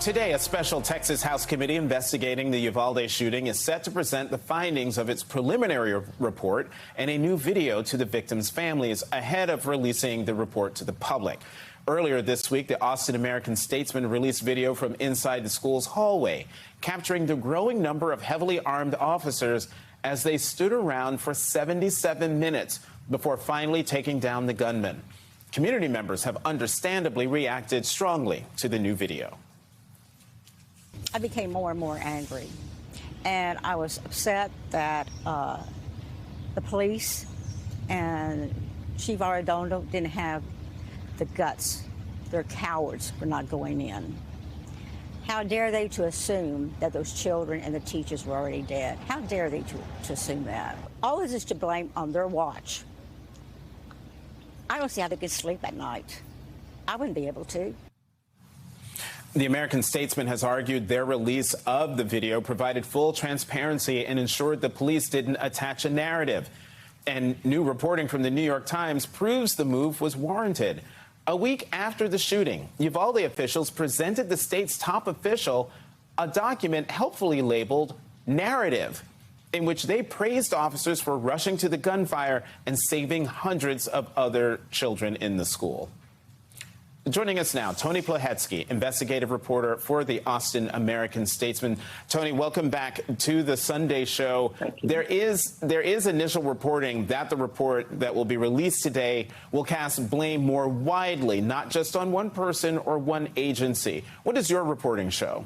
Today, a special Texas House committee investigating the Uvalde shooting is set to present the findings of its preliminary report and a new video to the victims' families ahead of releasing the report to the public. Earlier this week, the Austin American-Statesman released video from inside the school's hallway, capturing the growing number of heavily armed officers as they stood around for 77 minutes before finally taking down the gunman. Community members have understandably reacted strongly to the new video. I became more and more angry, and I was upset that the police and Chief Arredondo didn't have the guts. They're cowards for not going in. How dare they to assume that those children and the teachers were already dead? How dare they to assume that? All this is to blame on their watch. I don't see how they could sleep at night. I wouldn't be able to. The American-Statesman has argued their release of the video provided full transparency and ensured the police didn't attach a narrative. And new reporting from the New York Times proves the move was warranted. A week after the shooting, Uvalde officials presented the state's top official a document helpfully labeled Narrative, in which they praised officers for rushing to the gunfire and saving hundreds of other children in the school. Joining us now, Tony Plahetsky, investigative reporter for the Austin American-Statesman. Tony, welcome back to the Sunday show. There is initial reporting that the report that will be released today will cast blame more widely, not just on one person or one agency. What does your reporting show?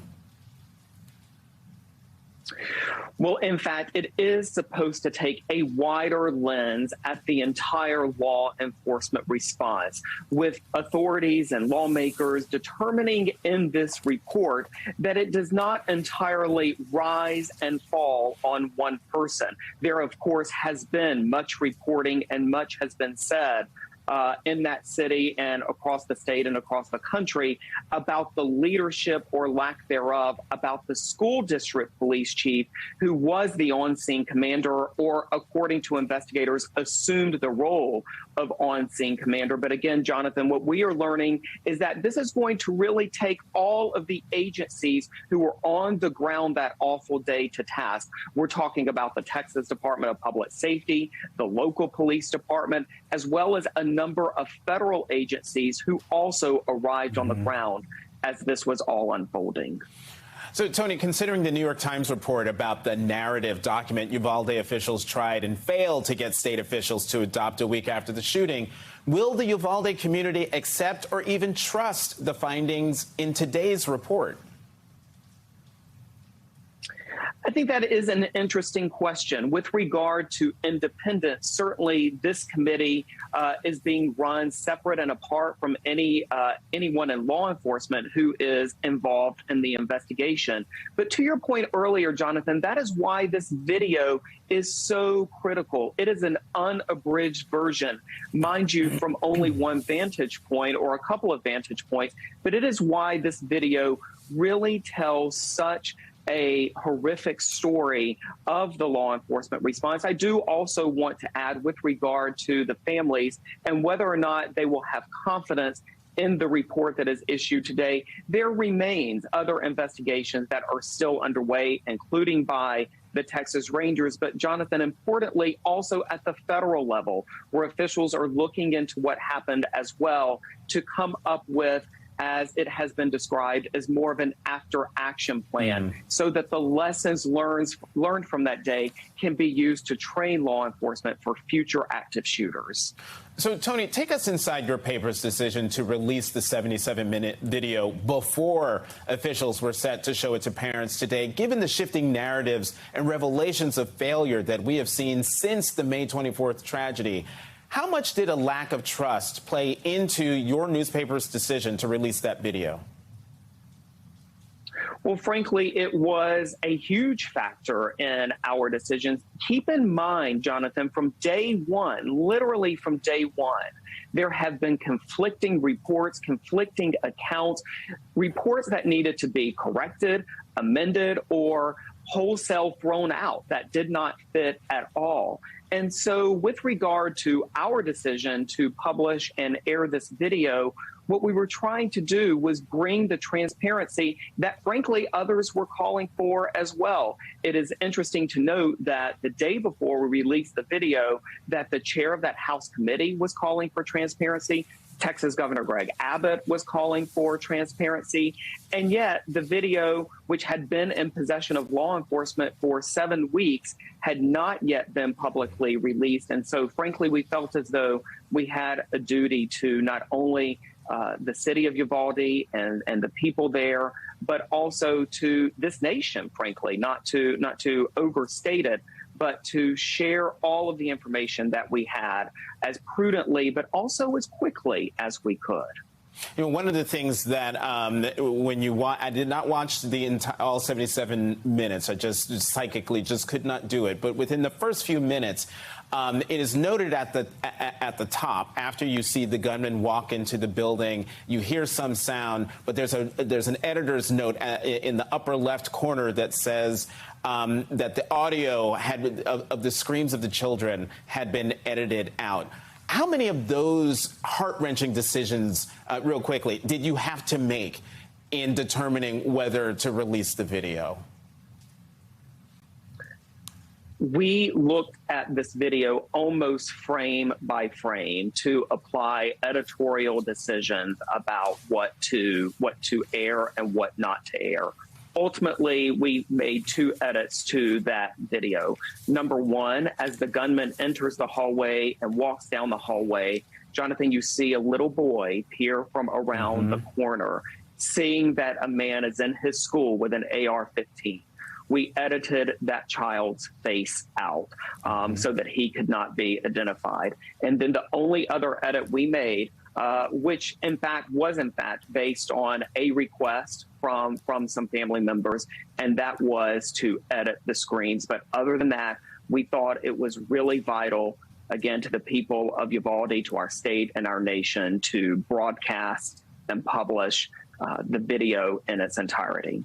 Well, in fact, it is supposed to take a wider lens at the entire law enforcement response, with authorities and lawmakers determining in this report that it does not entirely rise and fall on one person. There, of course, has been much reporting and much has been said in that city and across the state and across the country about the leadership or lack thereof, about the school district police chief who was the on-scene commander or, according to investigators, assumed the role of on-scene commander. But again, Jonathan, what we are learning is that this is going to really take all of the agencies who were on the ground that awful day to task. We're talking about the Texas Department of Public Safety, the local police department, as well as a number of federal agencies who also arrived on the ground as this was all unfolding. So, Tony, considering the New York Times report about the narrative document Uvalde officials tried and failed to get state officials to adopt a week after the shooting, will the Uvalde community accept or even trust the findings in today's report? I think that is an interesting question. With regard to independence, certainly this committee is being run separate and apart from anyone in law enforcement who is involved in the investigation. But to your point earlier, Jonathan, that is why this video is so critical. It is an unabridged version, mind you, from only one vantage point or a couple of vantage points. But it is why this video really tells such a horrific story of the law enforcement response. I do also want to add, with regard to the families and whether or not they will have confidence in the report that is issued today, there remains other investigations that are still underway, including by the Texas Rangers. But Jonathan, importantly, also at the federal level, where officials are looking into what happened as well to come up with, as it has been described, as more of an after-action plan, so that the lessons learned from that day can be used to train law enforcement for future active shooters. So, Tony, take us inside your paper's decision to release the 77-minute video before officials were set to show it to parents today. Given the shifting narratives and revelations of failure that we have seen since the May 24th tragedy, how much did a lack of trust play into your newspaper's decision to release that video? Well, frankly, it was a huge factor in our decisions. Keep in mind, Jonathan, from day one, literally from day one, there have been conflicting reports, conflicting accounts, reports that needed to be corrected, amended, or wholesale thrown out that did not fit at all. And so with regard to our decision to publish and air this video, what we were trying to do was bring the transparency that, frankly, others were calling for as well. It is interesting to note that the day before we released the video, that the chair of that House committee was calling for transparency. Texas Governor Greg Abbott was calling for transparency. And yet the video, which had been in possession of law enforcement for 7 weeks, had not yet been publicly released. And so, frankly, we felt as though we had a duty to not only the city of Uvalde and the people there, but also to this nation, frankly, not to overstate it, but to share all of the information that we had as prudently, but also as quickly as we could. You know, one of the things that I did not watch all 77 minutes. I just psychically just could not do it. But within the first few minutes, it is noted at the top, after you see the gunman walk into the building, you hear some sound, but there's an editor's note in the upper left corner that says that the audio of the screams of the children had been edited out. How many of those heart-wrenching decisions, real quickly, did you have to make in determining whether to release the video? We looked at this video almost frame by frame to apply editorial decisions about what to air and what not to air. Ultimately, we made 2 edits to that video. Number one, as the gunman enters the hallway and walks down the hallway, Jonathan, you see a little boy peer from around the corner, seeing that a man is in his school with an AR-15. We edited that child's face out so that he could not be identified. And then the only other edit we made, which in fact was based on a request from some family members, and that was to edit the screens. But other than that, we thought it was really vital, again, to the people of Uvalde, to our state and our nation, to broadcast and publish the video in its entirety.